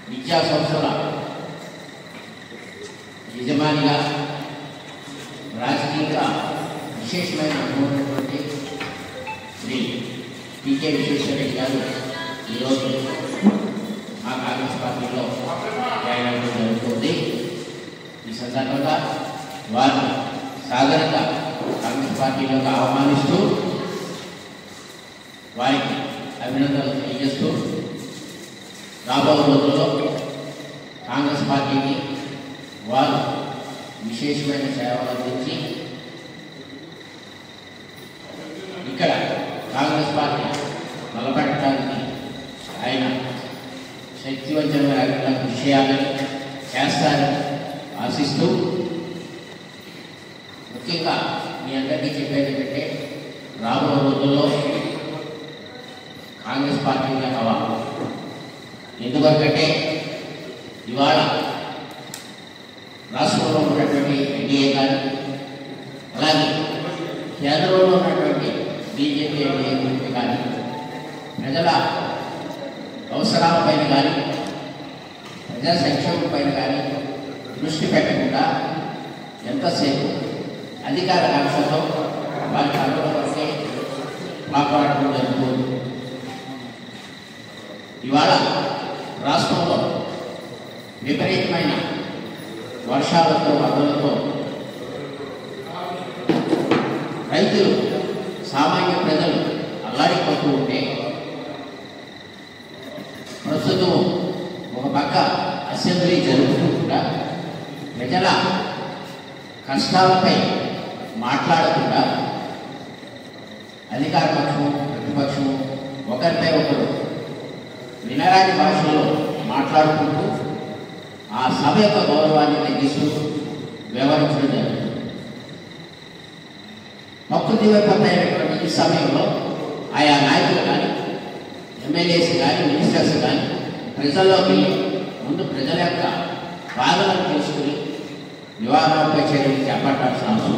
విద్యా సంస్థల యజమానిగా రాజకీయంగా విశేషమైన అనుభవమైనటువంటి శ్రీ టీకే విశ్వేశ్వరరెడ్డి గారు ఈరోజు మా కాంగ్రెస్ పార్టీలో జాయిన్ అవ్వడం జరుగుతుంది. ఈ సందర్భంగా వారు సాధారణంగా కాంగ్రెస్ పార్టీలోకి ఆహ్వానిస్తూ వారికి అభినందనలు తెలియజేస్తూ రాబో రోజుల్లో కాంగ్రెస్ పార్టీకి వారు విశేషమైన సేవలు అందించి ఇక్కడ కాంగ్రెస్ పార్టీ బలపడటానికి ఆయన శక్తివంతమైన కృషి చేయాలని చేస్తారని ఆశిస్తూ ముఖ్యంగా మీ అందరికీ చెప్పేది ఏంటంటే రాబో రోజుల్లో కాంగ్రెస్ పార్టీగా కావాలి. ఎందుకంటే ఇవాళ రాష్ట్రంలో ఉన్నటువంటి ఎన్డీఏ కానీ అలాగే కేంద్రంలో ఉన్నటువంటి బీజేపీ ఎన్డీఏ కానీ ప్రజల అవసరాలపైన కానీ ప్రజా సంక్షేమం పైన కానీ దృష్టి పెట్టకుండా ఎంతసేపు అధికార కాంక్షతో వారికి అనుకూలంగా మాట్లాడటం జరుగుతుంది. ఇవాళ రాష్ట్రంలో విపరీతమైన వర్షాలతో వరదలతో రైతులు సామాన్య ప్రజలు అల్లాడిపోతూ ఉంటే ప్రస్తుతం ఒక పక్క అసెంబ్లీ జరుగుతూ కూడా ప్రజల కష్టాలపై మాట్లాడకుండా అధికార పక్షము ప్రతిపక్షము ఒకరిపై ఒకరు వినరాని భాషలో మాట్లాడుకుంటూ ఆ సభ యొక్క గౌరవాన్ని తగ్గిస్తూ వ్యవహరించడం జరుగుతుంది. ప్రకృతి విపత్తు అయినటువంటి ఈ సమయంలో ఆయా నాయకులు కానీ ఎమ్మెల్యేస్ కానీ మినిస్టర్స్ కానీ ప్రజల్లోకి వెళ్ళి ముందు ప్రజల యొక్క బాధలను తీసుకుని నివారణపై చర్యలు చేపట్టాల్సిన అవసరం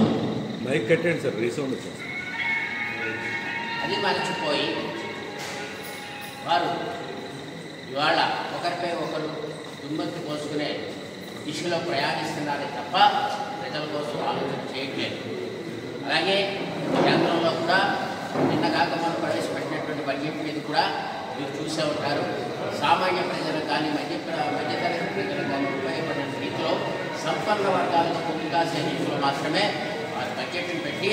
ఉంది. అది మరచిపోయి వారు ఇవాళ ఒకరిపై ఒకరు దుమ్మెత్తి పోసుకునే దిశలో ప్రయాణిస్తున్నారే తప్ప ప్రజల కోసం ఆలోచన చేయట్లేదు. అలాగే కేంద్రంలో కూడా నిన్న కాక మనం ప్రవేశపెట్టినటువంటి బడ్జెట్ మీద కూడా మీరు చూసే ఉంటారు. సామాన్య ప్రజలకు కానీ మధ్యతరగతి ప్రజలకు కానీ ఉపయోగపడే రీతిలో సంపన్న వర్గాలకు కొద్ది కాసే రీతిలో మాత్రమే వారి బడ్జెట్ని పెట్టి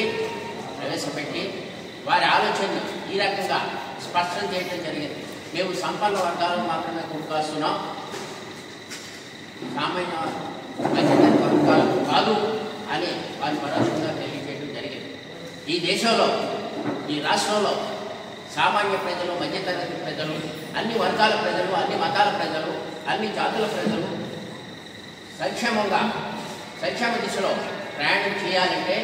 ప్రవేశపెట్టి వారి ఆలోచనలు ఈ రకంగా స్పష్టం చేయడం జరిగింది. మేము సంపన్న వర్గాలకు మాత్రమే కొనుక్కొస్తున్నాం, సామాన్య మధ్యతరగతి వర్గాలకు కాదు అని వారి పరోక్షంగా తెలియజేయడం జరిగింది. ఈ దేశంలో ఈ రాష్ట్రంలో సామాన్య ప్రజలు మధ్యతరగతి ప్రజలు అన్ని వర్గాల ప్రజలు అన్ని మతాల ప్రజలు అన్ని జాతుల ప్రజలు సంక్షేమ దిశలో ప్రయాణం చేయాలంటే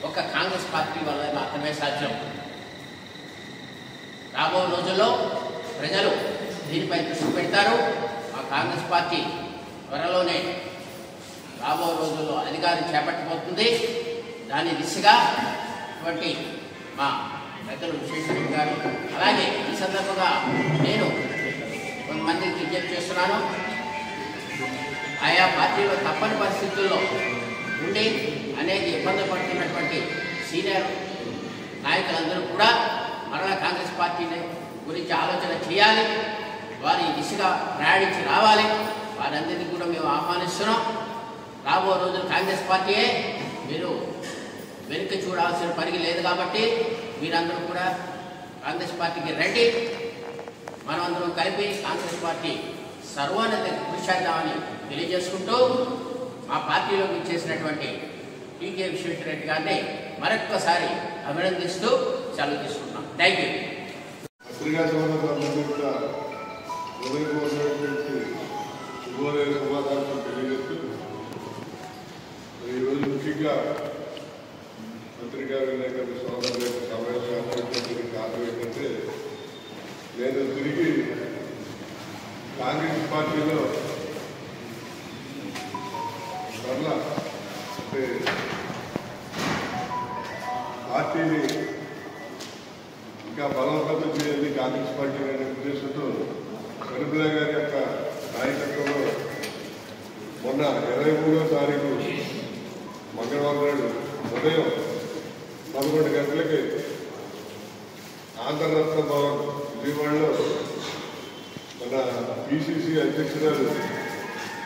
ఒక కాంగ్రెస్ పార్టీ వల్ల మాత్రమే సాధ్యం. రాబో రోజుల్లో ప్రజలు దీనిపై దృష్టి పెడతారు. మా కాంగ్రెస్ పార్టీ త్వరలోనే రాబో రోజుల్లో అధికారం చేపట్టబోతుంది. దాని దిశగా ఇటువంటి మా పెద్దలు విశ్వేశ్వరరెడ్డి గారు అలాగే ఈ సందర్భంగా నేను కొంతమందికి విజ్ఞప్తి చేస్తున్నాను. ఆయా పార్టీలో తప్పని పరిస్థితుల్లో ఉండి అనేక ఇబ్బందులు పడుతున్నటువంటి సీనియర్ నాయకులందరూ కూడా మరలా కాంగ్రెస్ పార్టీని గురించి ఆలోచన చేయాలి. వారి దిశగా ప్రయాణించి రావాలి. వారందరినీ కూడా మేము ఆహ్వానిస్తున్నాం. రాబో రోజులు కాంగ్రెస్ పార్టీయే, మీరు వెనక్కి చూడాల్సిన పని లేదు. కాబట్టి మీరందరూ కూడా కాంగ్రెస్ పార్టీకి రండి. మనమందరం కలిపి కాంగ్రెస్ పార్టీ సర్వోన్నత కృషి చేద్దామని తెలియజేసుకుంటూ మా పార్టీలోకి చేసినటువంటి టీకే విశ్వేశ్వరరెడ్డి గారిని మరొక్కసారి అభినందిస్తూ సెలవు తీసుకుంటున్నాం. Thank you. ఈరోజు ముఖ్యంగా పత్రికా విలేకరుల సోదరుల యొక్క సమావేశానికి కారణం ఏంటంటే నేను తిరిగి కాంగ్రెస్ పార్టీలో మరలా అంటే పార్టీని ఇంకా బలోపేతం చేయాలి కాంగ్రెస్ పార్టీ అనే ఉద్దేశంతో కరుపుల గారి యొక్క నాయకత్వంలో మొన్న 23వ తారీఖు మంగళవారం నాడు ఉదయం 11 గంటలకి ఆంధ్రరత్న భవన్ విజయవాడలో మన పిసిసి అధ్యక్షురాలు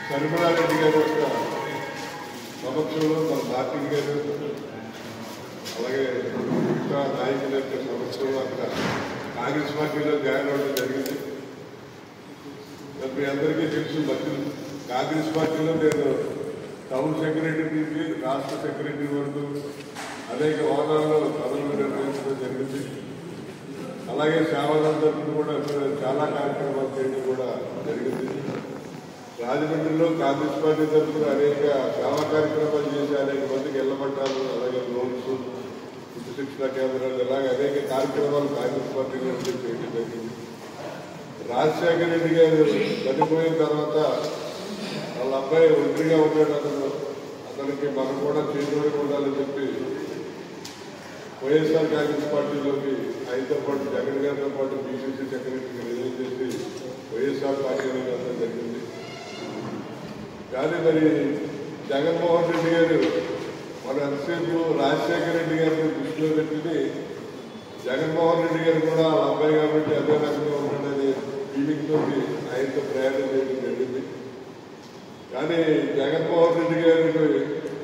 శర్మిలారెడ్డి గారి యొక్క సమక్షంలో మన పార్టీ గారు అలాగే మిగతా నాయకుల యొక్క సమక్షంలో అక్కడ కాంగ్రెస్ పార్టీలో జాయిన్ అవ్వడం జరిగింది. మీ అందరికీ తెలుసు, మధ్య కాంగ్రెస్ పార్టీలో నేను టౌన్ సెక్రటరీ నుంచి రాష్ట్ర సెక్రటరీ వరకు అనేక హోదాల్లో పదవులు నిర్వహించడం జరిగింది. అలాగే సేవలందరికీ కూడా చాలా కార్యక్రమాలు చేయడం కూడా జరిగింది. రాజమండ్రిలో కాంగ్రెస్ పార్టీ తరఫున అనేక సేవా కార్యక్రమాలు చేసి అనేక మందికి ఇళ్లబట్టాలు, అలాగే లోన్స్, ఉచిత శిక్షణ కేంద్రాలు, ఇలాగే అనేక కార్యక్రమాలు కాంగ్రెస్ పార్టీ చేయడం జరిగింది. రాజశేఖర రెడ్డి గారు చనిపోయిన తర్వాత వాళ్ళ అబ్బాయి ఒంటరిగా ఉన్నాడు. అతనికి మనం కూడా చేదోడి ఉండాలని చెప్పి వైఎస్ఆర్ కాంగ్రెస్ పార్టీలోకి ఆయనతో పాటు జగన్ గారితో పాటు బీసీసీ సెక్రటరీకి రిజైన్ చేసి వైఎస్ఆర్ పార్టీలో వెళ్ళడం జరిగింది. కానీ మరి జగన్మోహన్ రెడ్డి గారు మన ఎంతసేపు రాజశేఖర రెడ్డి గారిని దృష్టిలో పెట్టుకుని జగన్మోహన్ రెడ్డి గారు కూడా వాళ్ళ అబ్బాయి కాబట్టి అదే రకంగా ఉన్నాడని ఫీలింగ్ తోటి ఆయనతో ప్రయాణం చేయడం జరిగింది. కానీ జగన్మోహన్ రెడ్డి గారికి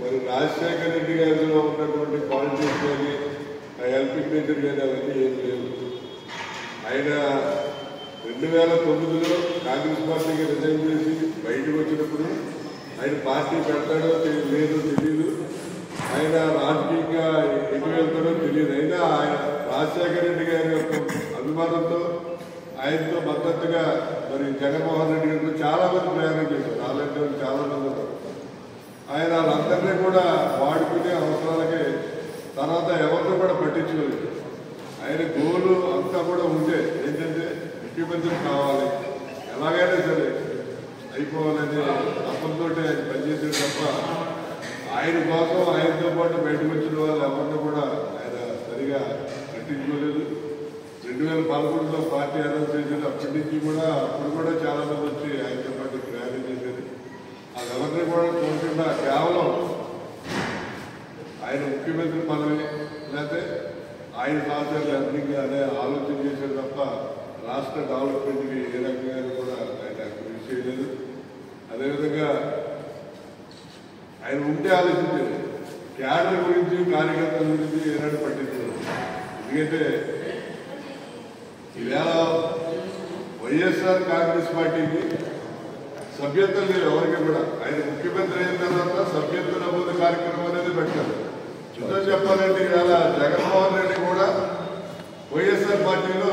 మరి రాజశేఖర రెడ్డి గారిలో ఉన్నటువంటి క్వాలిటీస్ కానీ ఆ హెల్పింగ్ నేచర్ కానీ అవన్నీ ఏం లేవు. ఆయన 2009లో కాంగ్రెస్ పార్టీకి రిజైన్ చేసి బయటకు వచ్చినప్పుడు ఆయన పార్టీ పెడతాడో లేదో తెలియదు, ఆయన రాజకీయంగా ఎటు వెళ్తాడో తెలియదు. అయినా ఆయన రాజశేఖర రెడ్డి గారి యొక్క అభిమానంతో ఆయనతో మద్దతుగా మరి జగన్మోహన్ రెడ్డి గారితో చాలా మంది ప్రయాణం చేశారు. అలాంటి వాళ్ళు చాలా మంది ఉన్నారు. ఆయన వాళ్ళందరినీ కూడా వాడుకునే అవసరాలకే తర్వాత ఎవరిని కూడా పట్టించుకోలేదు. ఆయన గోలు అంతా కూడా ఉంటే ఏంటంటే ముఖ్యమంత్రి కావాలి, ఎలాగైనా సరే అయిపోవాలని తప్పంతో ఆయన పనిచేసాడు తప్ప ఆయన కోసం ఆయనతో పాటు బయటకు వచ్చిన వాళ్ళు ఎవరిని కూడా ఆయన సరిగా పట్టించుకోలేదు. 2011లో పార్టీ అనౌన్స్ చేసేది అప్పటి నుంచి కూడా అప్పుడు కూడా చాలా మంది వచ్చి ఆయనతో పాటు ప్రయాణం చేసేది. వాళ్ళెవరిని కూడా చూడకుండా కేవలం ఆయన ముఖ్యమంత్రి పదవి లేకపోతే ఆయన సహచరులు అందరికీ అనే ఆలోచన చేశారు తప్ప రాష్ట్ర డెవలప్మెంట్కి ఏ రకంగా కూడా ఆయన కృషి చేయలేదు. అదేవిధంగా ఆయన ఉంటే ఆలోచించారు, క్యాడర్ గురించి కార్యకర్తల గురించి ఏనాడు పట్టించారు. ఎందుకంటే ఈవేళ వైఎస్ఆర్ కాంగ్రెస్ పార్టీకి సభ్యత్వం లేదు ఎవరికి కూడా. ఆయన ముఖ్యమంత్రి అయిన తర్వాత సభ్యత్వ నమోదు కార్యక్రమం అనేది పెట్టారు. నిజం చెప్పాలంటే ఈవేళ జగన్మోహన్ రెడ్డి కూడా వైఎస్ఆర్ పార్టీలో